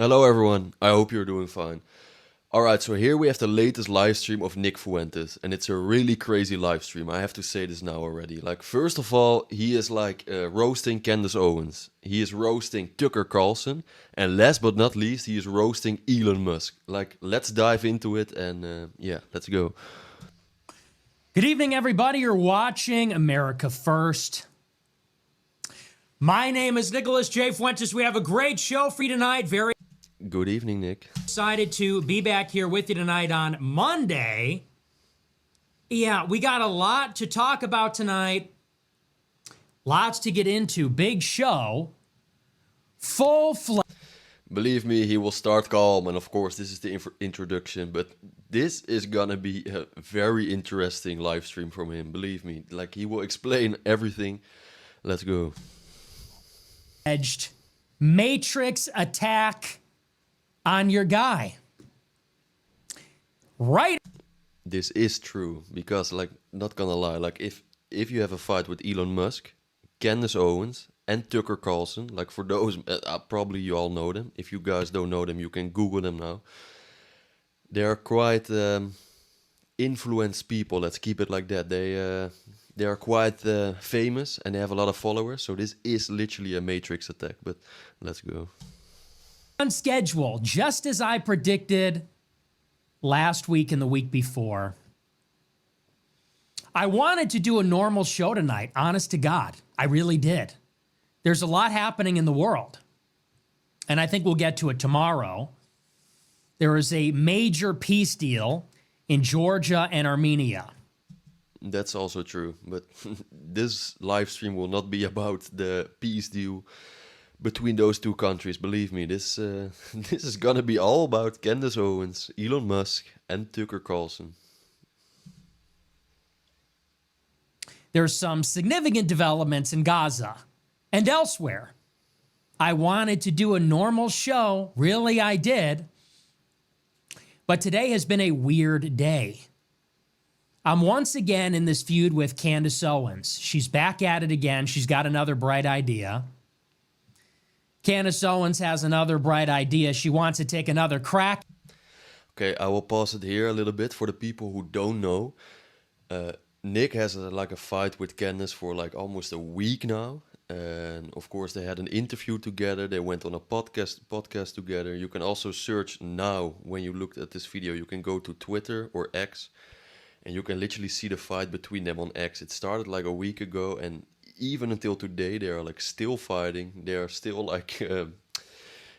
Hello everyone, I hope you're doing fine. Alright, so here we have the latest live stream of Nick Fuentes, and it's a really crazy live stream. I have to say this now already. Like, first of all, he is roasting Candace Owens. He is roasting Tucker Carlson, and last but not least, he is roasting Elon Musk. Like, let's dive into it, and yeah, let's go. Good evening, everybody. You're watching America First. My name is Nicholas J. Fuentes. We have a great show for you tonight. Very Good evening, Nick. excited to be back here with you tonight on Monday. Yeah, we got a lot to talk about tonight. Lots to get into. Big show. Full fledged. Believe me, he will start calm, and of course, this is the introduction, but this is gonna be a very interesting live stream from him. Believe me, like, he will explain everything. Let's go. Matrix attack on your guy. Right. This is true, because, like, not gonna lie, like, if you have a fight with Elon Musk, Candace Owens, and Tucker Carlson, like, for those, probably you all know them. If you guys don't know them, you can Google them now. They are quite influenced people, let's keep it like that. They are quite famous, and they have a lot of followers, so this is literally a Matrix attack, but let's go. On schedule, just as I predicted last week and the week before. I wanted to do a normal show tonight, honest to God. I really did. There's a lot happening in the world, and I think we'll get to it tomorrow. There is a major peace deal in Georgia and Armenia. That's also true, but this live stream will not be about the peace deal between those two countries. Believe me, this this is gonna be all about Candace Owens, Elon Musk, and Tucker Carlson. There's some significant developments in Gaza and elsewhere. I wanted to do a normal show. Really, I did. But today has been a weird day. I'm once again in this feud with Candace Owens. She's back at it again. She's got another bright idea. Candace Owens has another bright idea. She wants to take another crack. Okay, I will pause it here a little bit for the people who don't know. Nick has a fight with Candace for like almost a week now. And of course, they had an interview together. They went on a podcast together. You can also search now, when you looked at this video, you can go to Twitter or X, and you can literally see the fight between them on X. It started like a week ago, and even until today, they are like still fighting. They are still like,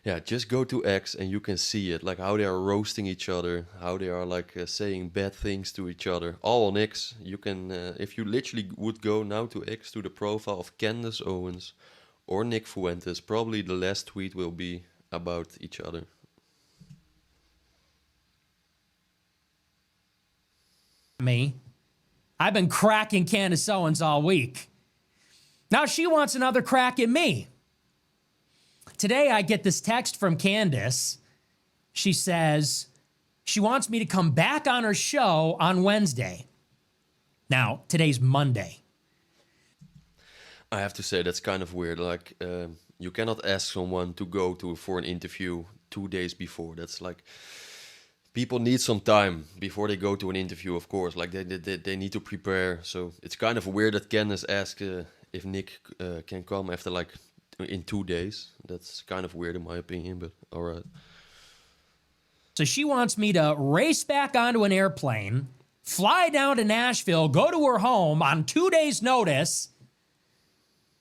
yeah, just go to X and you can see it, like how they are roasting each other, how they are like saying bad things to each other. All on X. You can, if you literally would go now to X, to the profile of Candace Owens or Nick Fuentes, probably the last tweet will be about each other. I've been cracking Candace Owens all week. Now she wants another crack at me. Today I get this text from Candace. She says she wants me to come back on her show on Wednesday. Now, today's Monday. I have to say, that's kind of weird. Like, you cannot ask someone to go for an interview 2 days before. That's like, people need some time before they go to an interview, of course. Like, they need to prepare. So it's kind of weird that Candace asked if Nick can come after like in 2 days. That's kind of weird in my opinion, but all right. So she wants me to race back onto an airplane, fly down to Nashville, go to her home on 2 days' notice.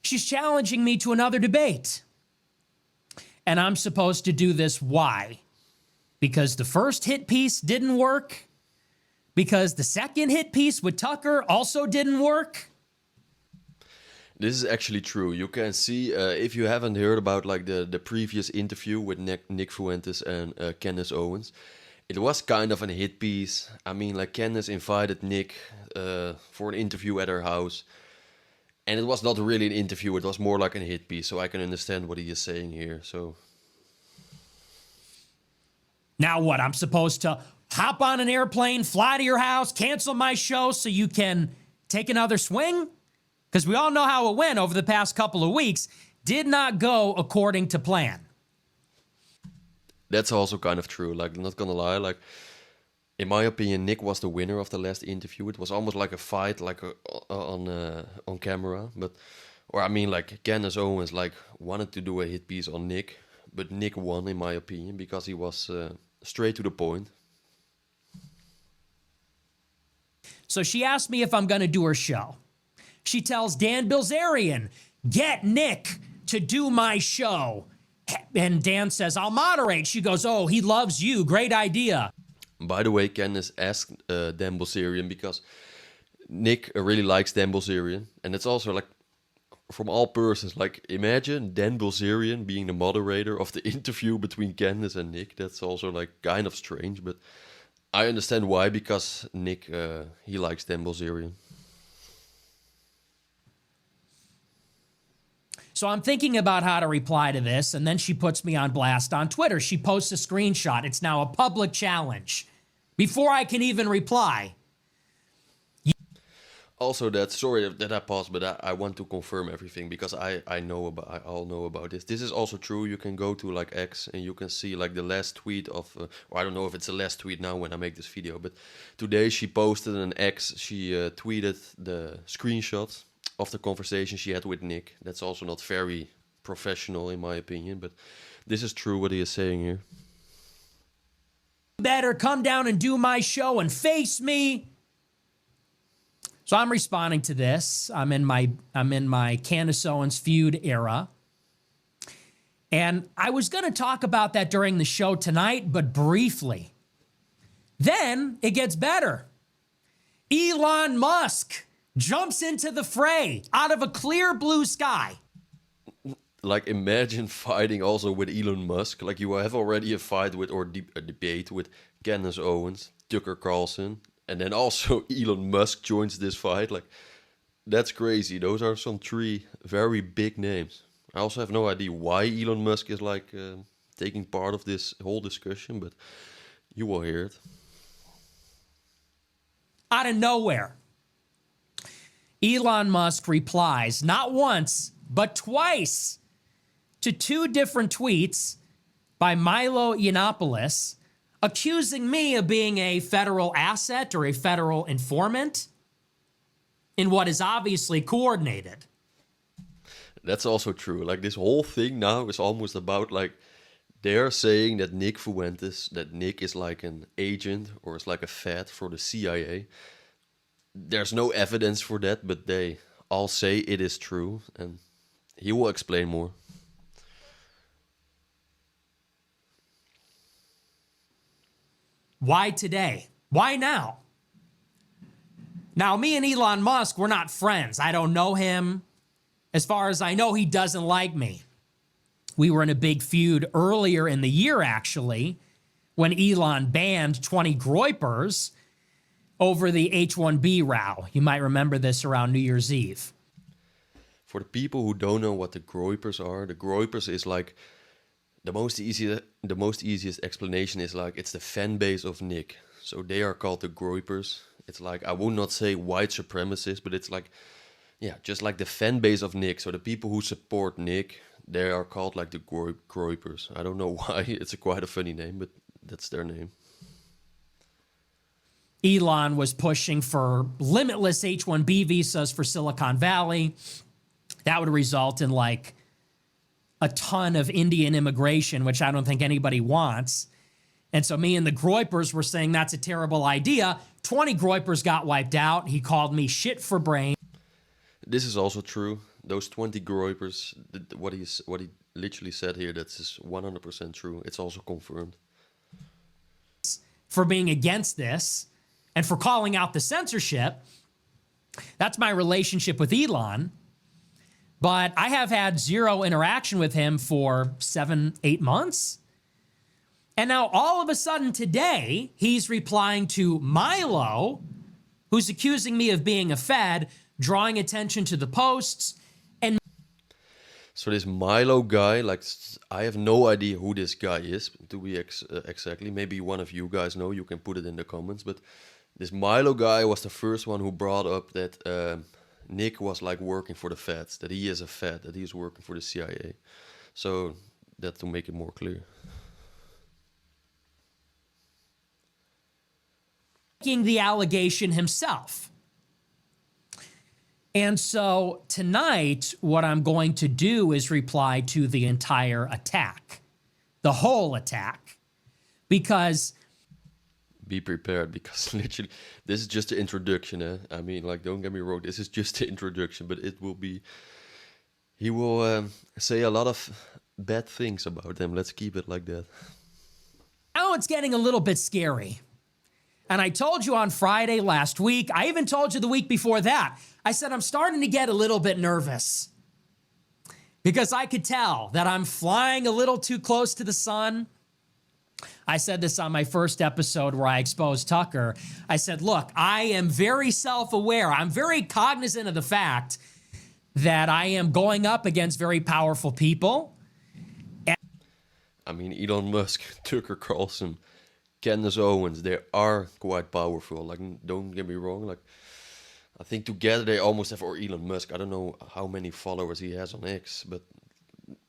She's challenging me to another debate. And I'm supposed to do this. Why? Because the first hit piece didn't work? Because the second hit piece with Tucker also didn't work? This is actually true. You can see, if you haven't heard about like the previous interview with Nick Fuentes and Candace Owens, it was kind of a hit piece. I mean, like, Candace invited Nick for an interview at her house, and it was not really an interview. It was more like a hit piece, so I can understand what he is saying here. So now what? I'm supposed to hop on an airplane, fly to your house, cancel my show so you can take another swing? Because we all know how it went over the past couple of weeks. Did not go according to plan. That's also kind of true. Like, not gonna lie, like in my opinion, Nick was the winner of the last interview. It was almost like a fight, like on camera. But, or I mean, like Candace Owens like wanted to do a hit piece on Nick, but Nick won in my opinion because he was straight to the point. So she asked me if I'm going to do her show. She tells Dan Bilzerian, get Nick to do my show. And Dan says, I'll moderate. She goes, oh, he loves you. Great idea. By the way, Candace asked Dan Bilzerian because Nick really likes Dan Bilzerian. And it's also like, from all persons, like imagine Dan Bilzerian being the moderator of the interview between Candace and Nick. That's also like kind of strange, but I understand why, because Nick, he likes Dan Bilzerian. So I'm thinking about how to reply to this, and then she puts me on blast on Twitter. She posts a screenshot. It's now a public challenge. Before I can even reply. Also, that sorry that I paused, but I want to confirm everything because I all know about this. This is also true. You can go to like X and you can see like the last tweet of, or I don't know if it's the last tweet now when I make this video, but today she posted an X. She tweeted the screenshot of the conversation she had with Nick. That's also not very professional in my opinion, but this is true what he is saying here. Better come down and do my show and face me. So I'm responding to this. I'm in my Candace Owens feud era. And I was going to talk about that during the show tonight, but briefly. Then it gets better. Elon Musk jumps into the fray out of a clear blue sky. Like imagine fighting also with Elon Musk. Like you have already a fight with, or a debate with Candace Owens, Tucker Carlson, and then also Elon Musk joins this fight. Like, that's crazy. Those are some three very big names. I also have no idea why Elon Musk is like taking part of this whole discussion, but you will hear it. Out of nowhere, Elon Musk replies not once, but twice to two different tweets by Milo Yiannopoulos, accusing me of being a federal asset or a federal informant in what is obviously coordinated. That's also true. Like this whole thing now is almost about like they're saying that Nick Fuentes, that Nick is like an agent or is like a fed for the CIA. There's no evidence for that, but they all say it is true, and he will explain more. Why today? Why now? Now, me and Elon Musk, we're not friends. I don't know him. As far as I know, he doesn't like me. We were in a big feud earlier in the year, actually, when Elon banned 20 groypers over the H-1B row. You might remember this around New Year's Eve. For the people who don't know what the groypers are, the groypers is like the most easiest explanation is like it's the fan base of Nick. So they are called the groypers. It's like, I would not say white supremacists, but it's like, yeah, just like the fan base of Nick. So the people who support Nick, they are called like the groypers. I don't know why. It's quite a funny name, but that's their name. Elon was pushing for limitless H-1B visas for Silicon Valley. That would result in like a ton of Indian immigration, which I don't think anybody wants. And so me and the groypers were saying that's a terrible idea. 20 groypers got wiped out. He called me shit for brain. This is also true. Those 20 groypers, what he literally said here, that's 100% true. It's also confirmed. For being against this and for calling out the censorship. That's my relationship with Elon. But I have had zero interaction with him for 7-8 months. And now all of a sudden today, he's replying to Milo, who's accusing me of being a fed, drawing attention to the posts. And so this Milo guy, like, I have no idea who this guy is, to be exactly. Maybe one of you guys know, you can put it in the comments. But this Milo guy was the first one who brought up that Nick was like working for the feds, that he is a fed, that he is working for the CIA. So that to make it more clear. making the allegation himself. And so tonight, what I'm going to do is reply to the entire attack, the whole attack, because... Be prepared, because literally, this is just the introduction. I mean, like, don't get me wrong, this is just the introduction, but it will be... He will say a lot of bad things about them. Let's keep it like that. Now it's getting a little bit scary. And I told you on Friday last week, I even told you the week before that, I said I'm starting to get a little bit nervous because I could tell that I'm flying a little too close to the sun. I said this on my first episode where I exposed Tucker. I said, look, I am very self-aware. I'm very cognizant of the fact that I am going up against very powerful people. I mean, Elon Musk, Tucker Carlson, Candace Owens, they are quite powerful. Like, don't get me wrong. Like, I think together they almost have, or Elon Musk, I don't know how many followers he has on X, but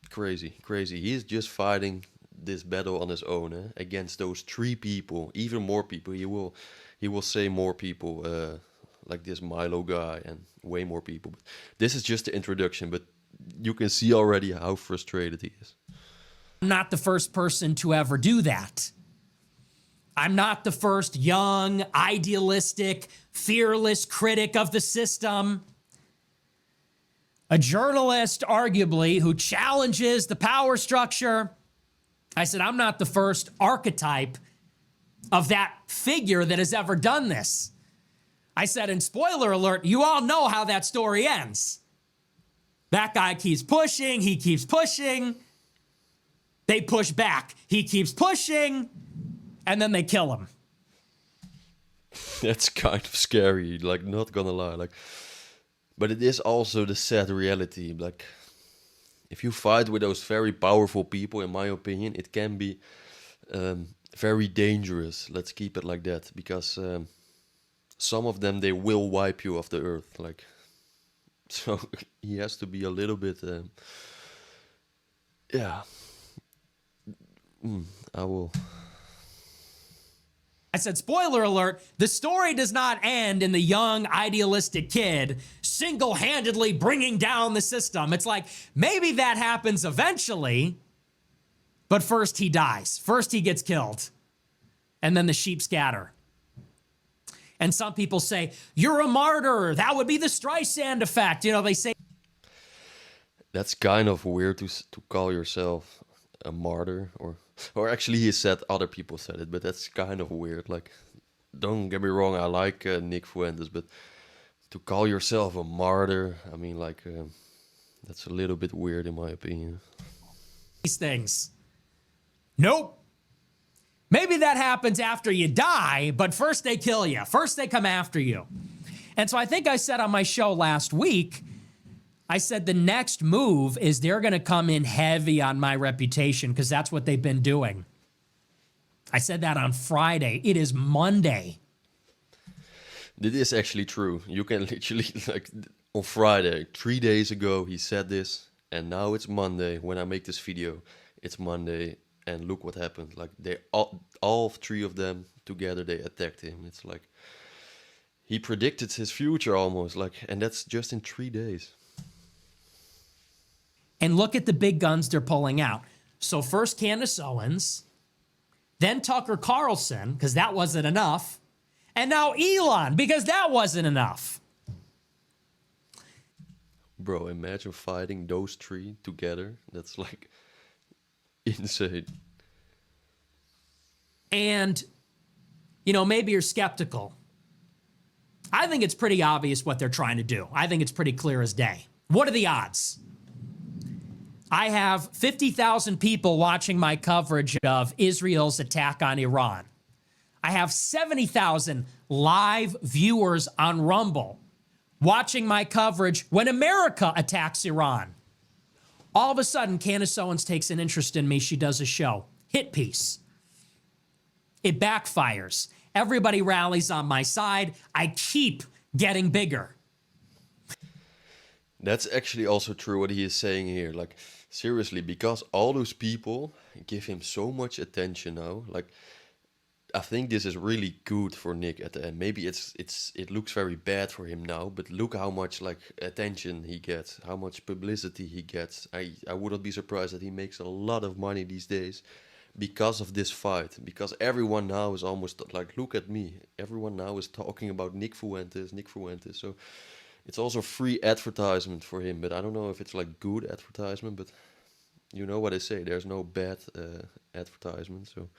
crazy, crazy. He's just fighting this battle on his own against those 3 people, even more people. He will say more people, like this Milo guy, and way more people. But this is just the introduction, but you can see already how frustrated he is. I'm not the first person to ever do that. I'm not the first young, idealistic, fearless critic of the system. A journalist, arguably, who challenges the power structure. I said, I'm not the first archetype of that figure that has ever done this. I said, and spoiler alert, you all know how that story ends. That guy keeps pushing, he keeps pushing. They push back, he keeps pushing, and then they kill him. That's kind of scary, like, not gonna lie. Like, but it is also the sad reality. Like, if you fight with those very powerful people, in my opinion, it can be very dangerous. Let's keep it like that, because some of them, they will wipe you off the earth. Like, so he has to be a little bit, yeah. I said, spoiler alert, the story does not end in the young, idealistic kid single-handedly bringing down the system. It's like, maybe that happens eventually, but first he dies. First he gets killed. And then the sheep scatter. And some people say, you're a martyr. That would be the Streisand effect. You know, they say... That's kind of weird to call yourself a martyr, or actually he said, other people said it, but that's kind of weird. Like, don't get me wrong, I like Nick Fuentes, but to call yourself a martyr, I mean, like, that's a little bit weird in my opinion. These things. Nope. Maybe that happens after you die, but first they kill you. First they come after you. And so I think I said on my show last week, I said the next move is they're going to come in heavy on my reputation because that's what they've been doing. I said that on Friday. It is Monday. It is actually true. You can literally, like, on Friday, 3 days ago, he said this, and now it's Monday. When I make this video, it's Monday, and look what happened. Like, they all 3 of them together, they attacked him. It's like, he predicted his future almost, like, and that's just in 3 days. And look at the big guns they're pulling out. So first Candace Owens, then Tucker Carlson, because that wasn't enough, and now Elon, because that wasn't enough. Bro, imagine fighting those 3 together. That's like insane. And, you know, maybe you're skeptical. I think it's pretty obvious what they're trying to do. I think it's pretty clear as day. What are the odds? I have 50,000 people watching my coverage of Israel's attack on Iran. I have 70,000 live viewers on Rumble watching my coverage when America attacks Iran. All of a sudden, Candace Owens takes an interest in me. She does a show. Hit piece. It backfires. Everybody rallies on my side. I keep getting bigger. That's actually also true what he is saying here. Like, seriously, because all those people give him so much attention now. Like, I think this is really good for Nick at the end. Maybe it looks very bad for him now, but look how much like attention he gets, how much publicity he gets. I wouldn't be surprised that he makes a lot of money these days because of this fight. Because everyone now is almost like, look at me. Everyone now is talking about Nick Fuentes, Nick Fuentes. So it's also free advertisement for him. But I don't know if it's like good advertisement. But you know what I say. There's no bad advertisement. So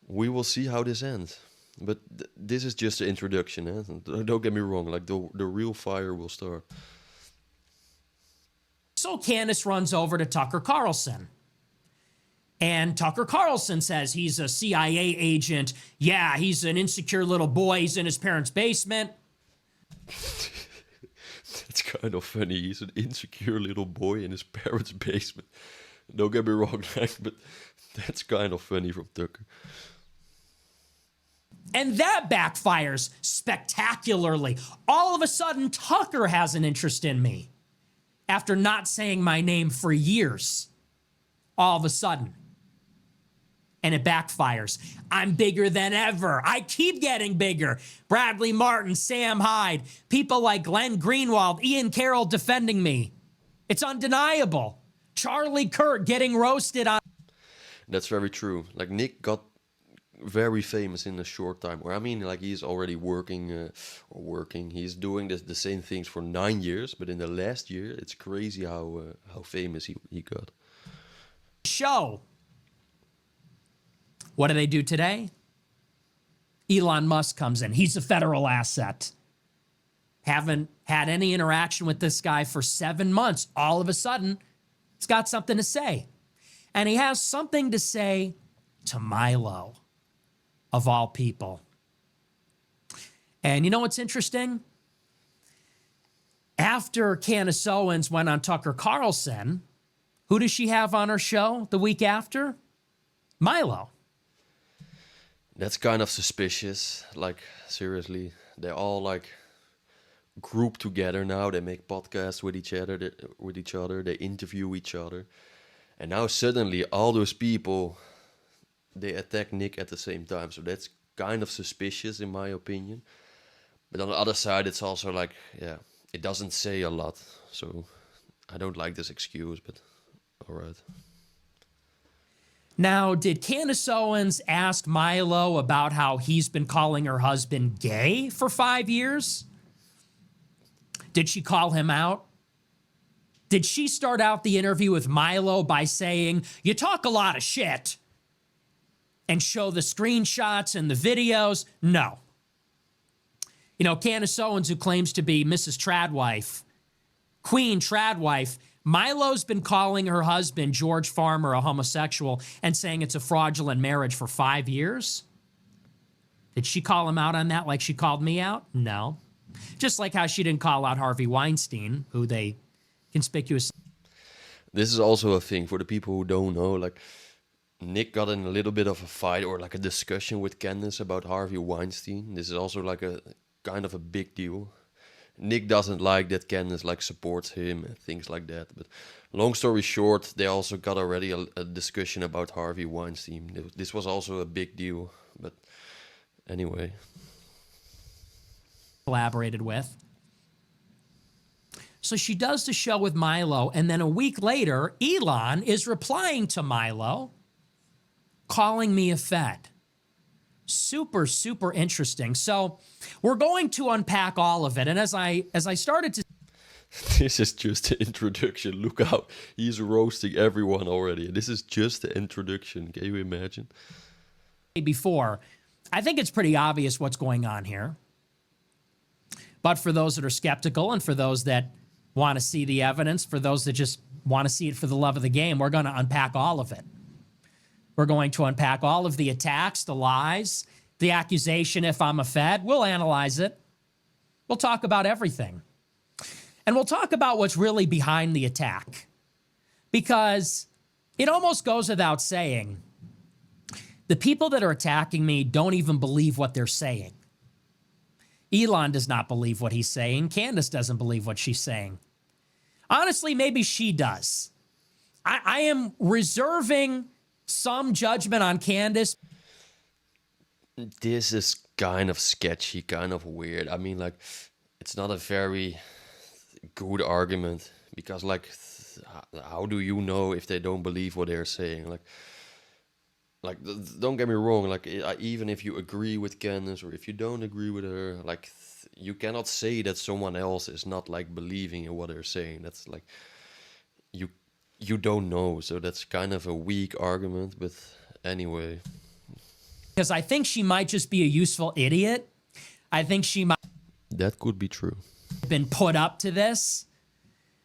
we will see how this ends. But this is just the introduction. Don't get me wrong. Like the real fire will start. So Candace runs over to Tucker Carlson. And Tucker Carlson says he's a CIA agent. Yeah, he's an insecure little boy. He's in his parents' basement. That's kind of funny. He's an insecure little boy in his parents' basement. Don't get me wrong, but that's kind of funny from Tucker. And that backfires spectacularly. All of a sudden, Tucker has an interest in me. After not saying my name for years. All of a sudden. And it backfires. I'm bigger than ever. I keep getting bigger. Bradley Martin, Sam Hyde, people like Glenn Greenwald, Ian Carroll defending me. It's undeniable. Charlie Kirk getting roasted on. That's very true. Like Nick got very famous in a short time. Or I mean, like he's already working. He's doing the same things for 9 years. But in the last year, it's crazy how famous he got. Show. What do they do today? Elon Musk comes in. He's a federal asset. Haven't had any interaction with this guy for 7 months. All of a sudden, he's got something to say. And he has something to say to Milo, of all people. And you know what's interesting? After Candace Owens went on Tucker Carlson, who does she have on her show the week after? Milo. That's kind of suspicious. Like, seriously, they're all like grouped together now. They make podcasts with each other. They interview each other. And now suddenly all those people, they attack Nick at the same time. So that's kind of suspicious in my opinion. But on the other side, it's also like, yeah, it doesn't say a lot. So I don't like this excuse, but all right. Now, did Candace Owens ask Milo about how he's been calling her husband gay for 5 years? Did she call him out? Did she start out the interview with Milo by saying, you talk a lot of shit, and show the screenshots and the videos? No. You know, Candace Owens, who claims to be Mrs. Tradwife, Queen Tradwife, Milo's been calling her husband, George Farmer, a homosexual and saying it's a fraudulent marriage for 5 years. Did she call him out on that like she called me out? No. Just like how she didn't call out Harvey Weinstein, who they conspicuously... This is also a thing for the people who don't know. Like, Nick got in a little bit of a fight or like a discussion with Candace about Harvey Weinstein. This is also like a kind of a big deal. Nick doesn't like that Candace like supports him and things like that. But long story short, they also got already a discussion about Harvey Weinstein. This was also a big deal. But anyway. Collaborated with. So she does the show with Milo, and then a week later, Elon is replying to Milo, calling me a fed. Super, super interesting. So we're going to unpack all of it. And as I started to... This is just the introduction. Look how he's roasting everyone already. This is just the introduction. Can you imagine? Before, I think it's pretty obvious what's going on here. But for those that are skeptical and for those that want to see the evidence, for those that just want to see it for the love of the game, we're going to unpack all of it. We're going to unpack all of the attacks, the lies, the accusation if I'm a fed. We'll analyze it. We'll talk about everything. And we'll talk about what's really behind the attack. Because it almost goes without saying, the people that are attacking me don't even believe what they're saying. Elon does not believe what he's saying. Candace doesn't believe what she's saying. Honestly, maybe she does. I am reserving some judgment on Candace. This is kind of sketchy, kind of weird. I mean, like, it's not a very good argument because, like, how do you know if they don't believe what they're saying? Don't get me wrong. Like, even if you agree with Candace or if you don't agree with her, like, you cannot say that someone else is not like believing in what they're saying. That's like you you don't know. So that's kind of a weak argument. But anyway, because I think she might just be a useful idiot. I think she might that could be true. have been put up to this.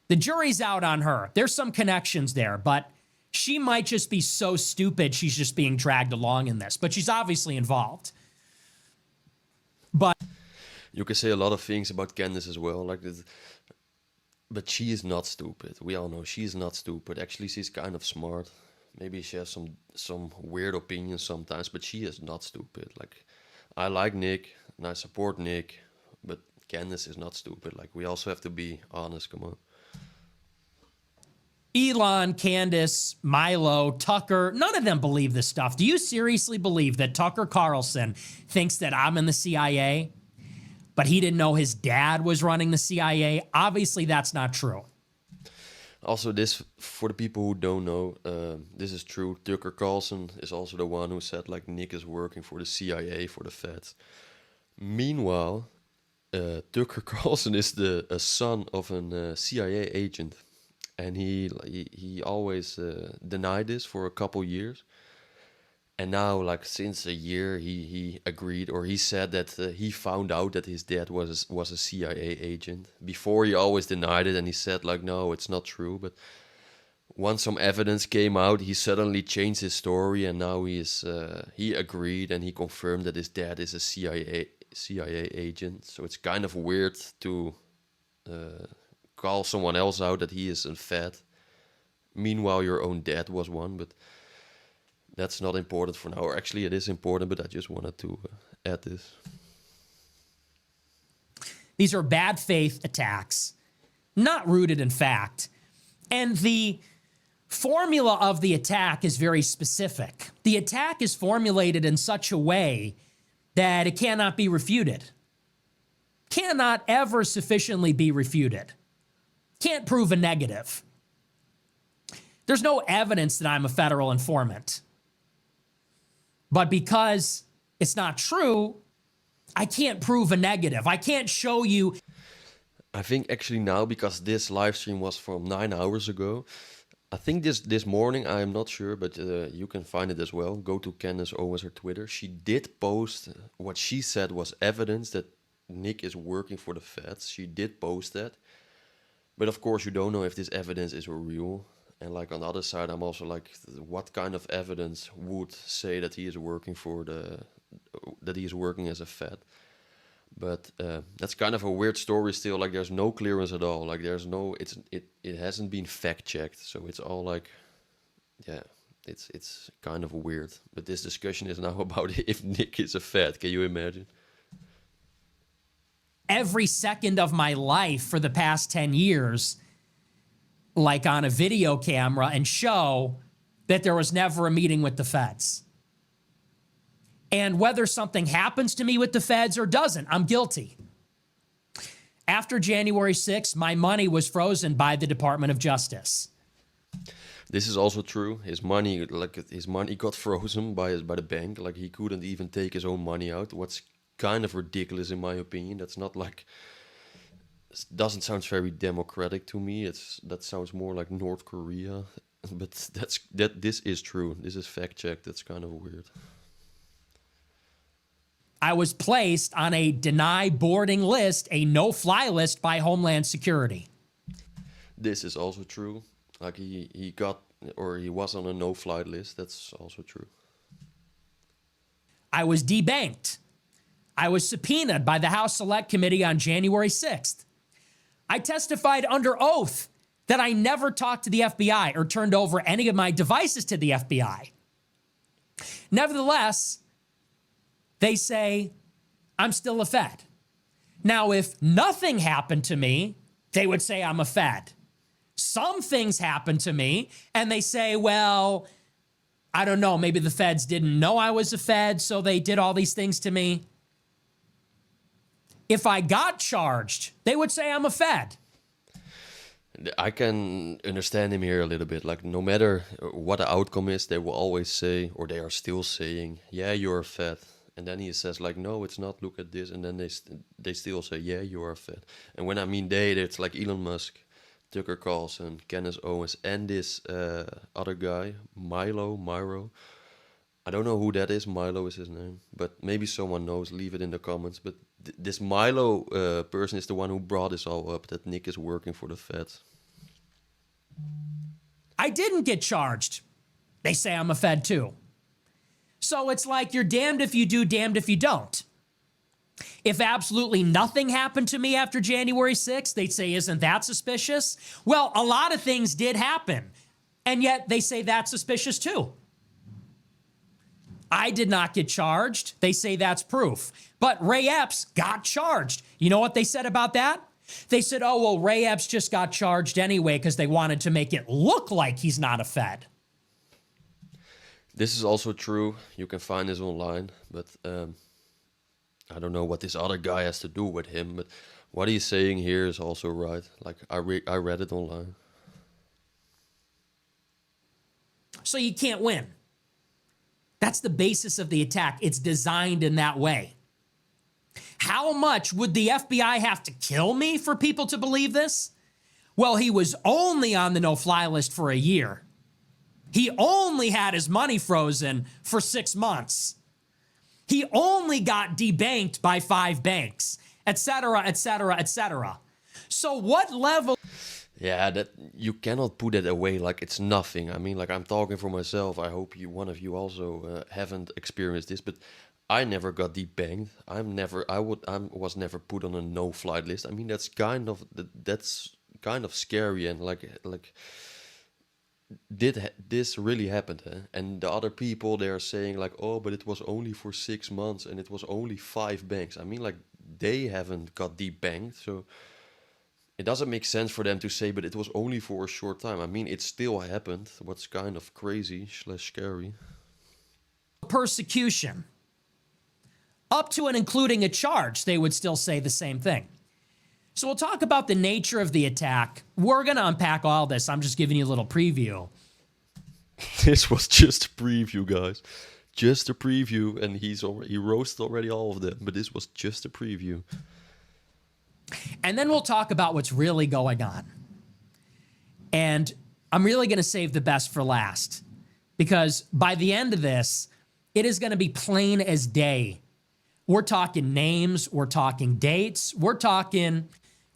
The jury's out on her. There's some connections there, but she might just be so stupid she's just being dragged along in this. But she's obviously involved. But You can say a lot of things about Candace as well, like this, but she is not stupid. We all know she is not stupid. Actually, she's kind of smart. Maybe she has some weird opinions sometimes, but she is not stupid. Like, I like Nick and I support Nick, but Candace is not stupid. Like, we also have to be honest. Come on. Elon, Candace, Milo, Tucker, none of them believe this stuff. Do you seriously believe that Tucker Carlson thinks that I'm in the CIA, but he didn't know his dad was running the CIA? Obviously, that's not true. Also, this for the people who don't know, this is true. Tucker Carlson is also the one who said like Nick is working for the CIA for the feds. Meanwhile, Tucker Carlson is the a son of a CIA agent, and he always denied this for a couple years. And now, like since a year, he agreed or he said that he found out that his dad was a CIA agent. Before he always denied it, and he said like, no, it's not true. But once some evidence came out, he suddenly changed his story, and now he agreed and he confirmed that his dad is a CIA agent. So it's kind of weird to call someone else out that he is a Fed. Meanwhile, your own dad was one, but that's not important for now. Or actually, it is important, but I just wanted to add this. These are bad faith attacks, not rooted in fact. And the formula of the attack is very specific. The attack is formulated in such a way that it cannot be refuted. Cannot ever sufficiently be refuted. Can't prove a negative. There's no evidence that I'm a federal informant. But because it's not true, I can't prove a negative. I can't show you. I think actually now, because this live stream was from 9 hours ago, I think this morning, I'm not sure, but you can find it as well. Go to Candace Owens, her Twitter. She did post what she said was evidence that Nick is working for the feds. She did post that. But of course, you don't know if this evidence is real. And like on the other side, I'm also like, what kind of evidence would say that he is working as a Fed? But that's kind of a weird story still. Like there's no clearance at all. Like there's no, it hasn't been fact checked. So it's all like, yeah, it's kind of weird. But this discussion is now about if Nick is a Fed. Can you imagine? Every second of my life for the past 10 years, like on a video camera, and show that there was never a meeting with the feds. And whether something happens to me with the feds or doesn't, I'm guilty. After January 6th, my money was frozen by the Department of Justice. This is also true. His money got frozen by the bank. Like he couldn't even take his own money out. What's kind of ridiculous in my opinion. That's not like, doesn't sound very democratic to me. That sounds more like North Korea. But this is true. This is fact checked. That's kind of weird. I was placed on a deny boarding list, a no-fly list by Homeland Security. This is also true. Like he was on a no-fly list. That's also true. I was debanked. I was subpoenaed by the House Select Committee on January 6th. I testified under oath that I never talked to the FBI or turned over any of my devices to the FBI. Nevertheless, they say I'm still a Fed. Now, if nothing happened to me, they would say I'm a Fed. Some things happen to me, and they say, well, I don't know, maybe the feds didn't know I was a Fed, so they did all these things to me. If I got charged, they would say I'm a Fed. I can understand him here a little bit. Like, no matter what the outcome is, they will always say, or they are still saying, yeah, you're a Fed. And then he says, like, no, it's not, look at this. And then they still say, yeah, you are a Fed. And when I mean they, it's like Elon Musk, Tucker Carlson, Candace Owens, and this other guy, Myro. I don't know who that is. Milo is his name. But maybe someone knows. Leave it in the comments. But this Milo person is the one who brought this all up, that Nick is working for the Feds. I didn't get charged. They say I'm a Fed too. So it's like you're damned if you do, damned if you don't. If absolutely nothing happened to me after January 6th, they'd say, isn't that suspicious? Well, a lot of things did happen, and yet they say that's suspicious too. I did not get charged. They say that's proof. But Ray Epps got charged. You know what they said about that? They said, oh, well, Ray Epps just got charged anyway because they wanted to make it look like he's not a Fed. This is also true. You can find this online, but I don't know what this other guy has to do with him, but what he's saying here is also right. Like, I read it online. So you can't win. That's the basis of the attack. It's designed in that way. How much would the FBI have to kill me for people to believe this? Well, he was only on the no-fly list for a year. He only had his money frozen for 6 months. He only got debanked by 5 banks, etc., etc., etc. So what level... Yeah, that you cannot put it away like it's nothing. I mean, like, I'm talking for myself. I hope one of you also haven't experienced this, but I never got debanked. I was never put on a no-flight list. I mean, that's kind of scary, and like did this really happen? Huh? And the other people, they are saying like, oh, but it was only for 6 months and it was only 5 banks. I mean, like, they haven't got debanked, so it doesn't make sense for them to say, but it was only for a short time. I mean, it still happened. What's kind of crazy / scary. Persecution. Up to and including a charge, they would still say the same thing. So we'll talk about the nature of the attack. We're going to unpack all this. I'm just giving you a little preview. This was just a preview, guys. Just a preview, and he roasted already all of them, but this was just a preview. And then we'll talk about what's really going on. And I'm really going to save the best for last, because by the end of this, it is going to be plain as day. We're talking names, we're talking dates, we're talking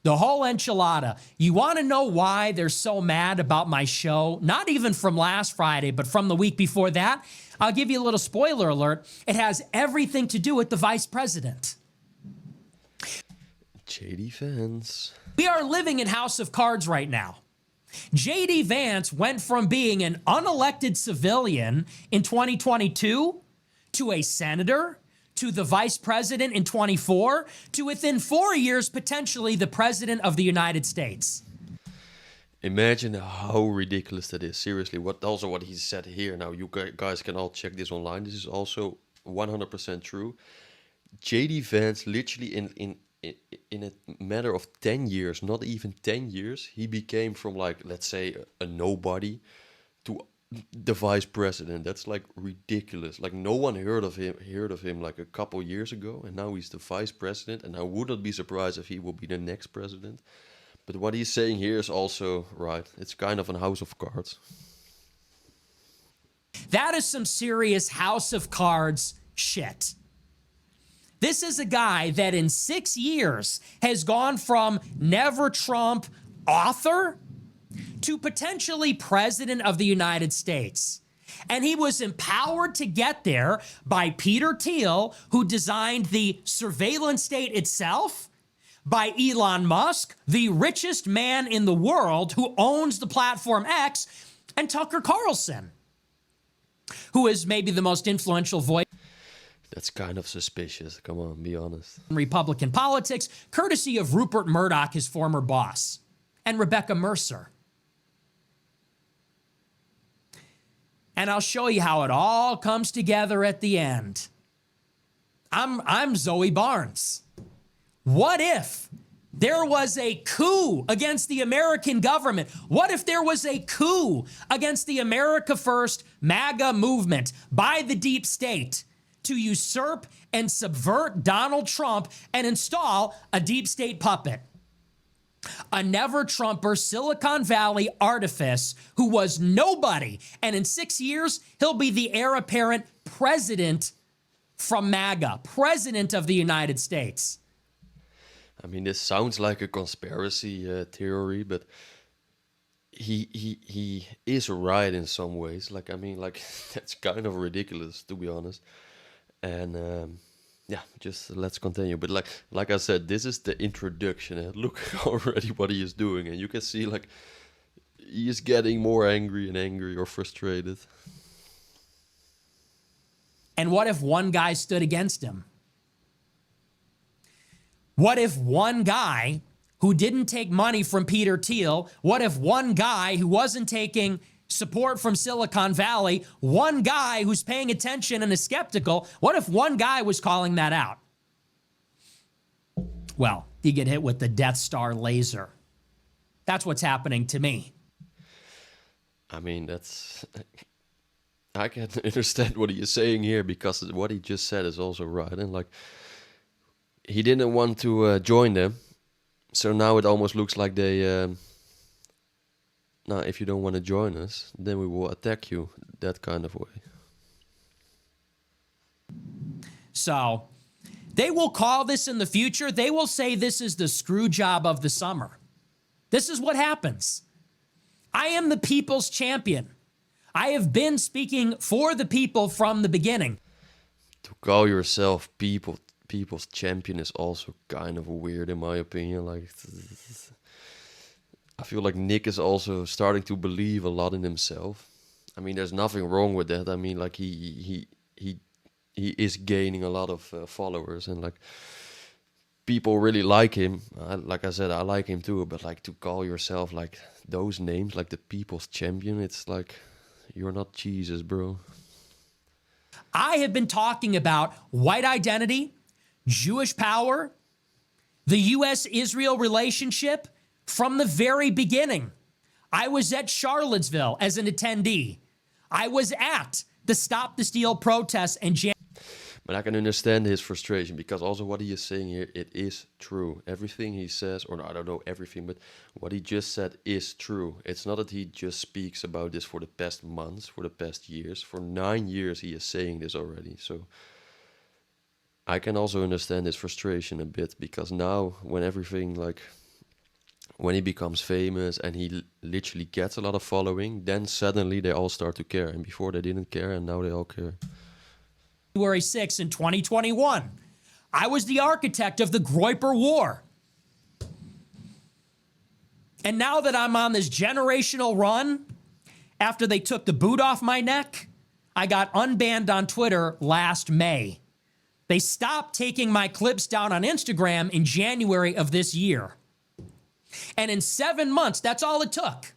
the whole enchilada. You want to know why they're so mad about my show? Not even from last Friday, but from the week before that. I'll give you a little spoiler alert. It has everything to do with the vice president. JD Vance. We are living in House of Cards right now. JD Vance went from being an unelected civilian in 2022 to a senator, to the vice president in 24, to within 4 years, potentially the president of the United States. Imagine how ridiculous that is. Seriously, what he said here. Now, you guys can all check this online. This is also 100% true. JD Vance, literally in a matter of 10 years, not even 10 years, he became from, like, let's say, a nobody to the vice president. That's like ridiculous. Like, no one heard of him like a couple years ago, and now he's the vice president, and I would not be surprised if he will be the next president. But what he's saying here is also right. It's kind of a house of cards. That is some serious House of Cards shit. This is a guy that in 6 years has gone from never Trump author to potentially president of the United States. And he was empowered to get there by Peter Thiel, who designed the surveillance state itself, by Elon Musk, the richest man in the world who owns the platform X, and Tucker Carlson, who is maybe the most influential voice. That's kind of suspicious. Come on, be honest. In Republican politics, courtesy of Rupert Murdoch, his former boss, and Rebecca Mercer. And I'll show you how it all comes together at the end. I'm Zoe Barnes. What if there was a coup against the American government? What if there was a coup against the America First MAGA movement by the deep state to usurp and subvert Donald Trump and install a deep state puppet? A never-Trumper Silicon Valley artifice who was nobody. And in 6 years, he'll be the heir apparent president from MAGA, president of the United States. I mean, this sounds like a conspiracy theory, but he is right in some ways. Like, I mean, like, that's kind of ridiculous, to be honest. And yeah, just let's continue. But like I said, this is the introduction. And look already what he is doing, and you can see like he is getting more angry and angry or frustrated. And what if one guy stood against him? What if one guy who didn't take money from Peter Thiel, what if one guy who wasn't taking support from Silicon Valley, one guy who's paying attention and is skeptical, what if one guy was calling that out? Well, you get hit with the Death Star laser. That's what's happening to me. I mean, I can understand what he is saying here, because what he just said is also right. And like, he didn't want to join them, so now it almost looks like they now if you don't want to join us, then we will attack you, that kind of way. So they will call this in the future, they will say this is the screw job of the summer. This is what happens. I am the people's champion. I have been speaking for the people from the beginning. To call yourself people's champion is also kind of weird, in my opinion. Like, I feel like Nick is also starting to believe a lot in himself. I mean, there's nothing wrong with that. I mean, like, he is gaining a lot of followers, and like, people really like him. Like I said, I like him too. But like, to call yourself like those names, like the people's champion, it's like, you're not Jesus, bro. I have been talking about white identity, Jewish power, the U.S.-Israel relationship from the very beginning. I was at Charlottesville as an attendee. I was at the Stop the Steal protests in January. But I can understand his frustration, because also what he is saying here, it is true. Everything he says, or no, I don't know everything, but what he just said is true. It's not that he just speaks about this for the past months, for the past years. For 9 years he is saying this already. So I can also understand his frustration a bit, because now when everything, like, when he becomes famous and he literally gets a lot of following, then suddenly they all start to care. And before they didn't care, and now they all care. January 6th in 2021. I was the architect of the Groyper War. And now that I'm on this generational run, after they took the boot off my neck, I got unbanned on Twitter last May. They stopped taking my clips down on Instagram in January of this year. And in 7 months, that's all it took.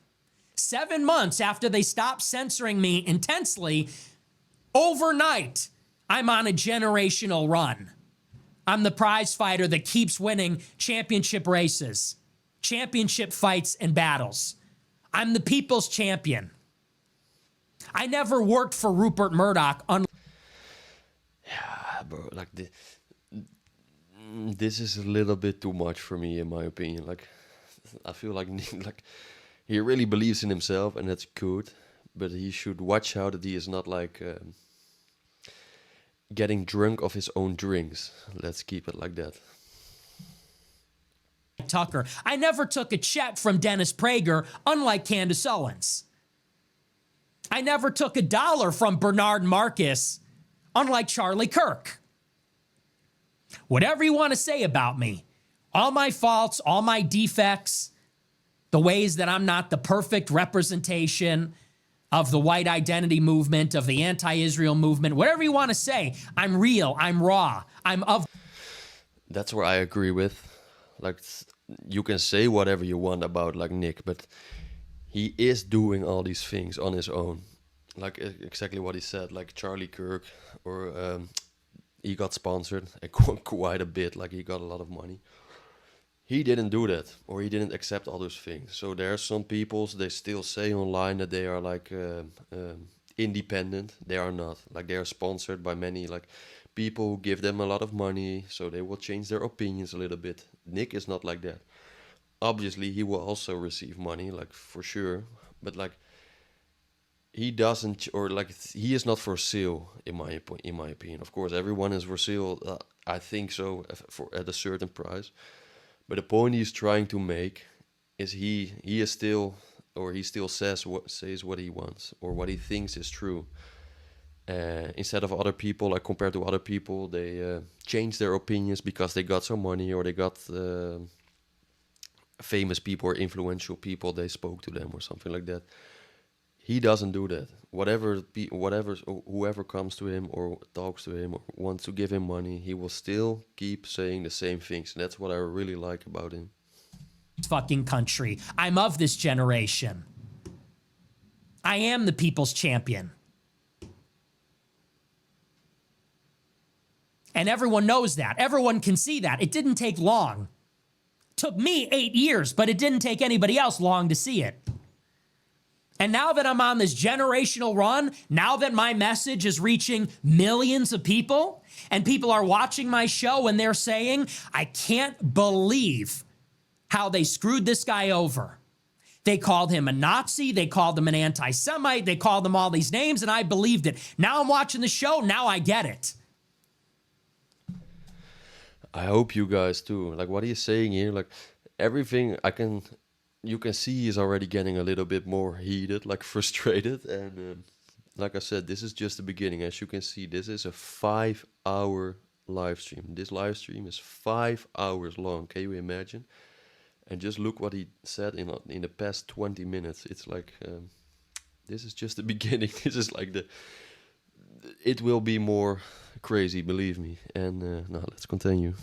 7 months after they stopped censoring me intensely, overnight, I'm on a generational run. I'm the prize fighter that keeps winning championship races, championship fights and battles. I'm the people's champion. I never worked for Rupert Murdoch. Yeah, bro, like, this is a little bit too much for me, in my opinion. Like, I feel like he really believes in himself, and that's good. But he should watch out that he is not like getting drunk off his own drinks. Let's keep it like that. Tucker. I never took a check from Dennis Prager, unlike Candace Owens. I never took $1 from Bernard Marcus, unlike Charlie Kirk. Whatever you want to say about me, all my faults, all my defects, the ways that I'm not the perfect representation of the white identity movement, of the anti-Israel movement, whatever you want to say, I'm real, I'm raw, I'm of... That's where I agree with. Like, you can say whatever you want about, like, Nick, but he is doing all these things on his own. like exactly what he said, like Charlie Kirk, or he got sponsored quite a bit, like he got a lot of money. He didn't do that, or he didn't accept all those things. So there are some people, they still say online that they are like independent. They are not. Like they are sponsored by many like people who give them a lot of money, so they will change their opinions a little bit. Nick is not like that. Obviously, he will also receive money, like for sure, but like he doesn't, or like he is not for sale in my opinion. Of course, everyone is for sale. I think so for at a certain price. But the point he's trying to make is he is still, or he still says what he wants or what he thinks is true. Instead of other people, like compared to other people, they change their opinions because they got some money, or they got famous people or influential people. They spoke to them or something like that. He doesn't do that. Whoever comes to him or talks to him or wants to give him money, he will still keep saying the same things. And that's what I really like about him. Fucking country. I'm of this generation. I am the people's champion. And everyone knows that. Everyone can see that. It didn't take long. Took me 8 years, but it didn't take anybody else long to see it. And now that I'm on this generational run, now that my message is reaching millions of people, and people are watching my show and they're saying, I can't believe how they screwed this guy over. They called him a Nazi, they called him an anti-Semite, they called him all these names, and I believed it. Now I'm watching the show, now I get it. I hope you guys too. Like what he's saying here, like everything you can see he's already getting a little bit more heated, like frustrated. And like I said, this is just the beginning. As you can see, this is a 5-hour live stream. This live stream is 5 hours long. Can you imagine? And just look what he said in the past 20 minutes. It's like, this is just the beginning. This is like it will be more crazy, believe me. And now let's continue.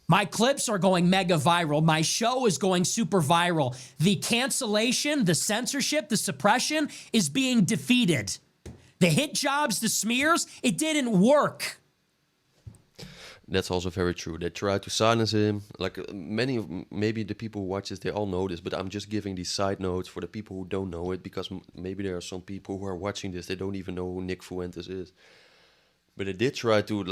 My clips are going mega viral. My show is going super viral. The cancellation, the censorship, the suppression is being defeated. The hit jobs, the smears, it didn't work. That's also very true. They tried to silence him. Like maybe the people who watch this, they all know this, but I'm just giving these side notes for the people who don't know it, because maybe there are some people who are watching this, they don't even know who Nick Fuentes is. But they did try to,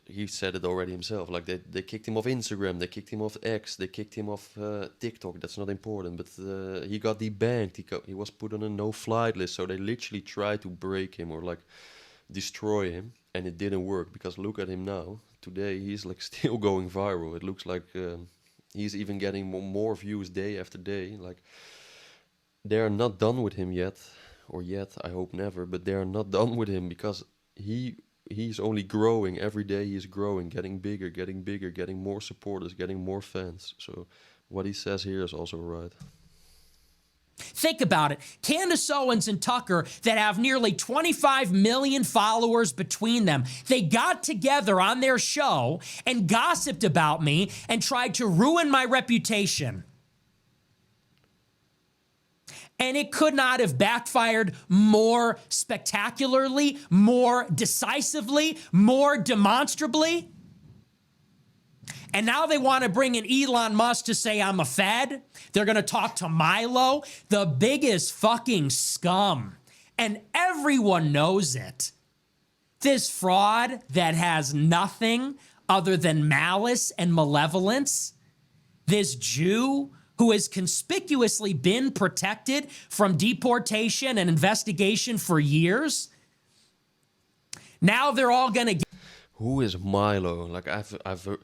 he said it already himself, like they kicked him off Instagram, they kicked him off X, they kicked him off TikTok. That's not important, but he got debanked. He was put on a no-flight list, so they literally tried to break him or like destroy him, and it didn't work, because look at him now. Today he's like still going viral. It looks like he's even getting more views day after day. Like they're not done with him yet, I hope never, but they're not done with him, because he's only growing every day. He's growing, getting bigger, getting more supporters, getting more fans. So what he says here is also right. Think about it. Candace Owens and Tucker, that have nearly 25 million followers between them, they got together on their show and gossiped about me and tried to ruin my reputation. And it could not have backfired more spectacularly, more decisively, more demonstrably. And now they want to bring in Elon Musk to say I'm a Fed. They're going to talk to Milo, the biggest fucking scum. And everyone knows it. This fraud that has nothing other than malice and malevolence. This Jew who has conspicuously been protected from deportation and investigation for years. Now they're all gonna get... Who is Milo? Like I've heard...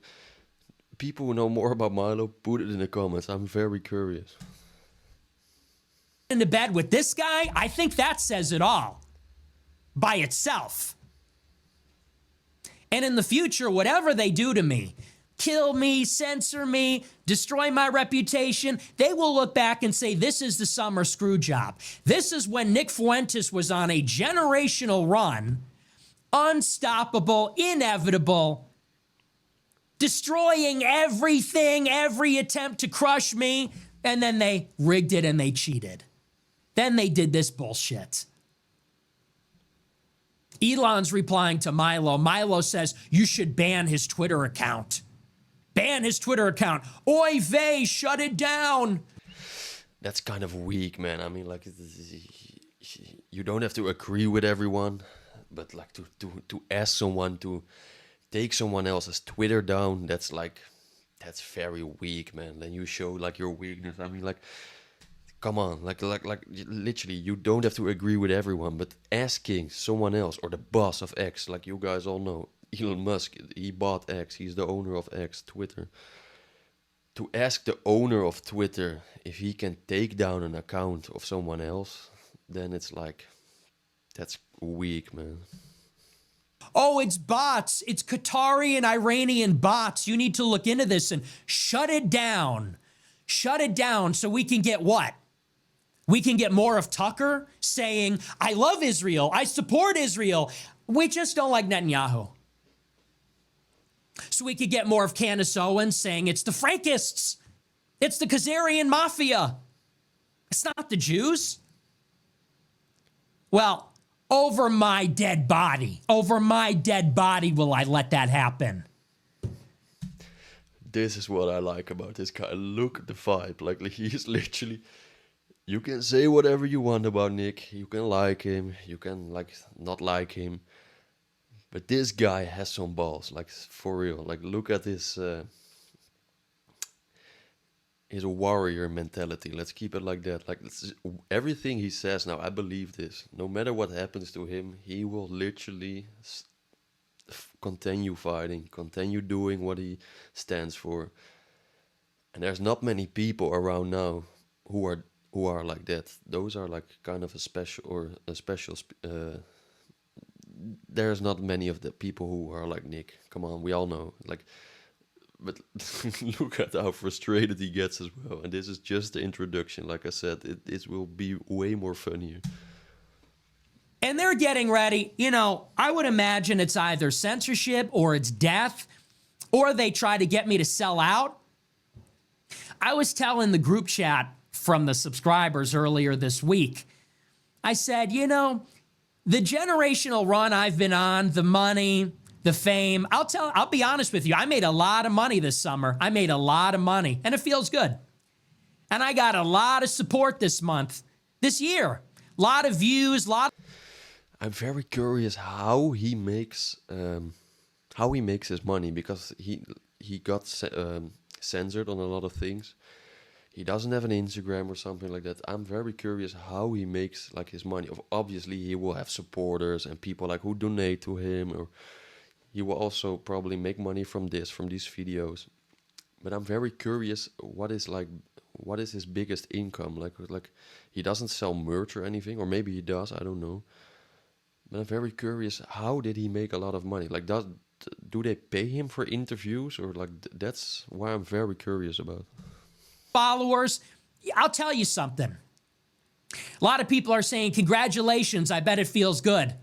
People who know more about Milo, put it in the comments. I'm very curious. into bed with this guy. I think that says it all by itself. And in the future, whatever they do to me, kill me, censor me, destroy my reputation, they will look back and say, this is the summer screw job. This is when Nick Fuentes was on a generational run, unstoppable, inevitable, destroying everything, every attempt to crush me, and then they rigged it and they cheated. Then they did this bullshit. Elon's replying to Milo. Milo says, you should ban his Twitter account. Ban his Twitter account. Oy vey, shut it down. That's kind of weak, man. I mean, like, you don't have to agree with everyone, but like to ask someone to take someone else's Twitter down, that's very weak, man. Then you show like your weakness. I mean, like, come on, like literally, you don't have to agree with everyone, but asking someone else or the boss of X, like you guys all know, Elon Musk, he bought X. He's the owner of X, Twitter. To ask the owner of Twitter if he can take down an account of someone else, then it's like, that's weak, man. Oh, it's bots. It's Qatari and Iranian bots. You need to look into this and shut it down. Shut it down so we can get what? We can get more of Tucker saying, I love Israel. I support Israel. We just don't like Netanyahu. So we could get more of Candace Owens saying it's the Frankists. It's the Khazarian mafia. It's not the Jews. Well, over my dead body will I let that happen. This is what I like about this guy. Look at the vibe. Like, he's literally, you can say whatever you want about Nick. You can like him. You can like not like him. But this guy has some balls, like for real. Like, look at his warrior mentality. Let's keep it like that. Like, everything he says now, I believe this. No matter what happens to him, he will literally continue fighting, continue doing what he stands for. And there's not many people around now who are like that. Those are like kind of a special. There's not many of the people who are like Nick. Come on, we all know. Like, but look at how frustrated he gets as well. And this is just the introduction. Like I said, it will be way more funnier. And they're getting ready. You know, I would imagine it's either censorship or it's death, or they try to get me to sell out. I was telling the group chat from the subscribers earlier this week, I said, you know, the generational run I've been on, the money, the fame, I'll be honest with you. I made a lot of money this summer. I made a lot of money, and it feels good. And I got a lot of support this year. A lot of views, I'm very curious how he makes his money, because he got censored on a lot of things. He doesn't have an Instagram or something like that. I'm very curious how he makes like his money. Obviously, he will have supporters and people like who donate to him, or he will also probably make money from these videos. But I'm very curious what is his biggest income? Like he doesn't sell merch or anything, or maybe he does. I don't know. But I'm very curious, how did he make a lot of money? Like, do they pay him for interviews, or like that's why I'm very curious about. followers. I'll tell you something. A lot of people are saying, congratulations, I bet it feels good.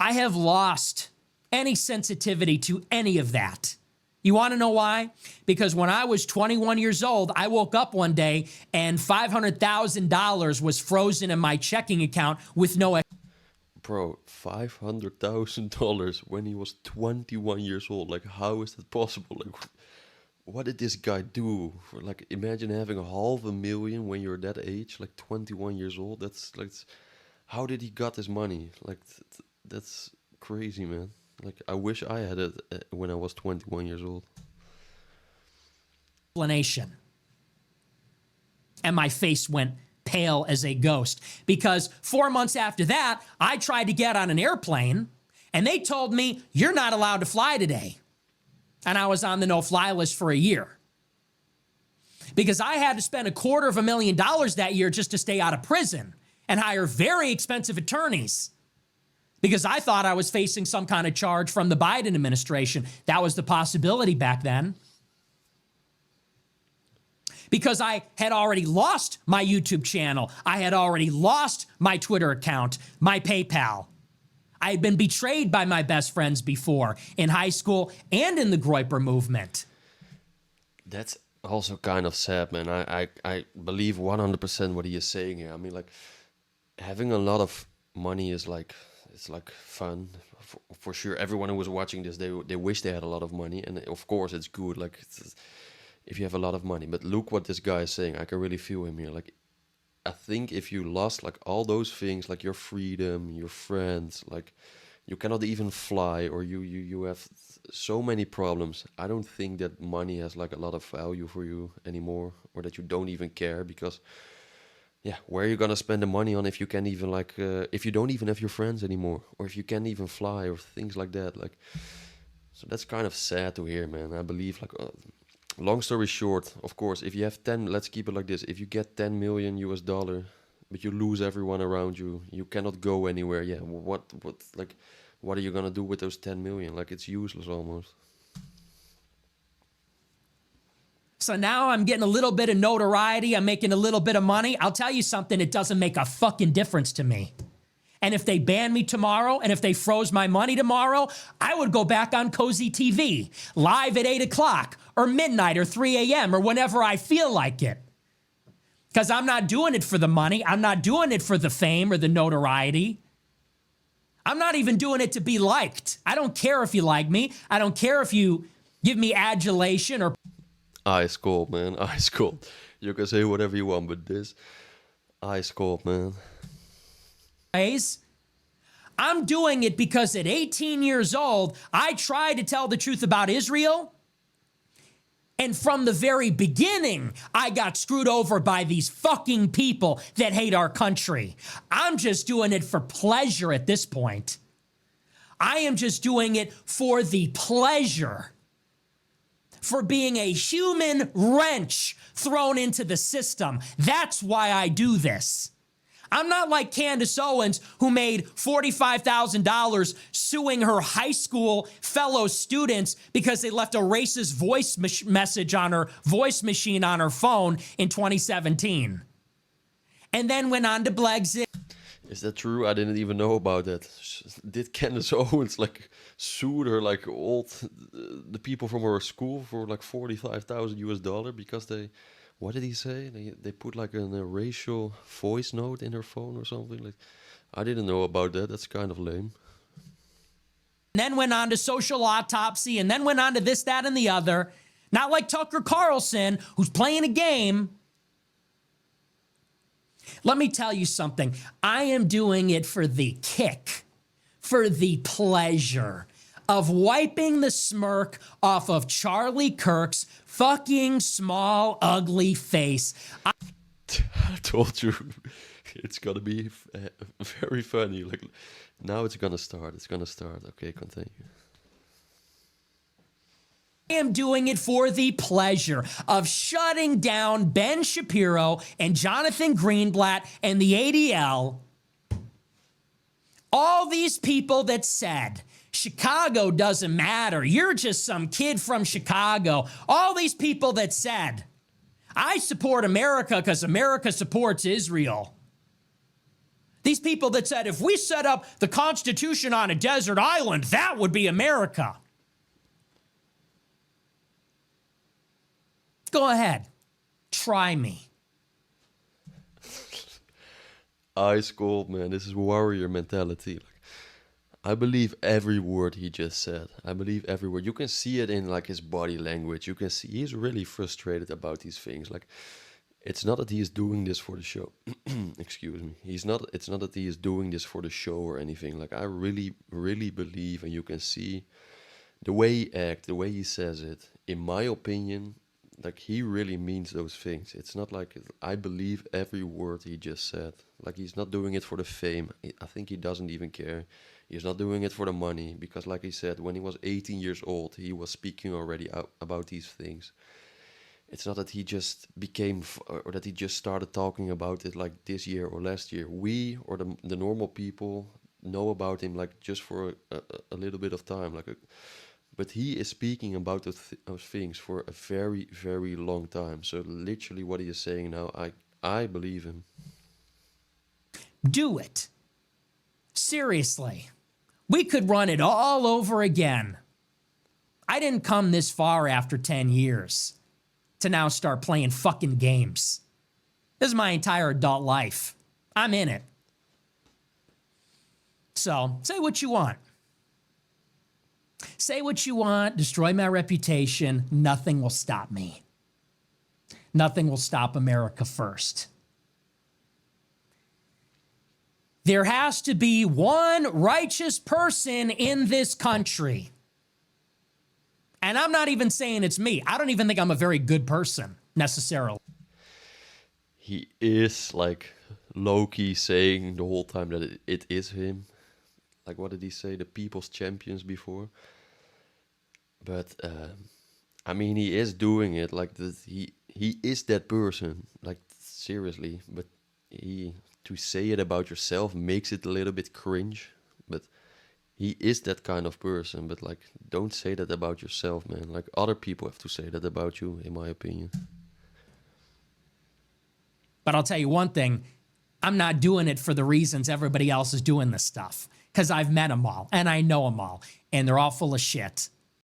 I have lost any sensitivity to any of that. You want to know why? Because when I was 21 years old, I woke up one day and $500,000 was frozen in my checking account with no... Bro, $500,000 when he was 21 years old. Like, how is that possible? Like, what did this guy do? Like, imagine having $500,000 when you're that age, like 21 years old. That's like, how did he got this money? Like, that's crazy, man. Like, I wish I had it when I was 21 years old. Explanation. And my face went pale as a ghost, because 4 months after that, I tried to get on an airplane and they told me, you're not allowed to fly today. And I was on the no-fly list for a year, because I had to spend $250,000 that year just to stay out of prison and hire very expensive attorneys, because I thought I was facing some kind of charge from the Biden administration. That was the possibility back then. Because I had already lost my YouTube channel. I had already lost my Twitter account, my PayPal. I had been betrayed by my best friends before in high school and in the Groyper movement. That's also kind of sad, man. I believe 100% what he is saying here. I mean, like, having a lot of money is like, it's like fun for sure. Everyone who was watching this, they wish they had a lot of money, and of course it's good. Like if you have a lot of money, but look what this guy is saying. I can really feel him here. Like I think if you lost like all those things, like your freedom, your friends, like you cannot even fly, or you have so many problems. I don't think that money has like a lot of value for you anymore, or that you don't even care, because yeah, where are you gonna spend the money on if you can't even like if you don't even have your friends anymore, or if you can't even fly, or things like that. Like, so that's kind of sad to hear, man. I believe like long story short, of course, if you have 10, let's keep it like this. If you get 10 million US dollar, but you lose everyone around you, you cannot go anywhere. Yeah, like, what are you gonna do with those 10 million? Like, it's useless almost. So now I'm getting a little bit of notoriety. I'm making a little bit of money. I'll tell you something, it doesn't make a fucking difference to me. And if they ban me tomorrow, and if they froze my money tomorrow, I would go back on Cozy TV, live at 8 o'clock, or midnight, or 3 a.m., or whenever I feel like it. Because I'm not doing it for the money. I'm not doing it for the fame or the notoriety. I'm not even doing it to be liked. I don't care if you like me. I don't care if you give me adulation or Ice cold, man. Ice cold. You can say whatever you want, but this, ice cold, man. praise. I'm doing it because at 18 years old, I tried to tell the truth about Israel. And from the very beginning, I got screwed over by these fucking people that hate our country. I'm just doing it for pleasure at this point. I am just doing it for the pleasure, for being a human wrench thrown into the system. That's why I do this. I'm not like Candace Owens, who made $45,000 suing her high school fellow students because they left a racist voice message on her voice machine on her phone in 2017. And then went on to Blexit. Is that true? I didn't even know about that. Did Candace Owens like sue her like the people from her school for like 45,000 US dollar because they, what did he say? They put like a racial voice note in her phone or something. Like, I didn't know about that. That's kind of lame. And then went on to social autopsy, and then went on to this, that, and the other. Not like Tucker Carlson, who's playing a game. Let me tell you something. I am doing it for the kick, for the pleasure of wiping the smirk off of Charlie Kirk's fucking small, ugly face. I told you, it's gonna be very funny. Like, now it's gonna start. It's gonna start. Okay, continue. I am doing it for the pleasure of shutting down Ben Shapiro and Jonathan Greenblatt and the ADL. All these people that said, Chicago doesn't matter. You're just some kid from Chicago. All these people that said, I support America because America supports Israel. These people that said, if we set up the Constitution on a desert island, that would be America. Go ahead. Try me. Ice cold, man. This is warrior mentality. Like, I believe every word he just said. I believe every word. You can see it in like his body language. You can see he's really frustrated about these things. Like, it's not that he is doing this for the show. Excuse me. It's not that he is doing this for the show or anything. Like, I really, really believe, and you can see the way he acts, the way he says it. In my opinion, like, he really means those things. It's not like, I believe every word he just said. Like, he's not doing it for the fame. I think he doesn't even care. He's not doing it for the money. Because like he said, when he was 18 years old, he was speaking already about these things. It's not that he just became, or that he just started talking about it like this year or last year. We, or the normal people, know about him like just for a little bit of time. But he is speaking about those things for a very, very long time. So literally what he is saying now, I believe him. Do it. Seriously. We could run it all over again. I didn't come this far after 10 years to now start playing fucking games. This is my entire adult life. I'm in it. So say what you want. Say what you want, destroy my reputation. Nothing will stop me. Nothing will stop America first. There has to be one righteous person in this country. And I'm not even saying it's me. I don't even think I'm a very good person necessarily. He is like low-key saying the whole time that it is him. Like, what did he say? The people's champions before. But I mean, he is doing it like that. He is that person. Like, seriously. But to say it about yourself makes it a little bit cringe. But he is that kind of person. But like, don't say that about yourself, man. Like, other people have to say that about you, in my opinion. But I'll tell you one thing. I'm not doing it for the reasons everybody else is doing this stuff. Because I've met them all, and I know them all, and they're all full of shit.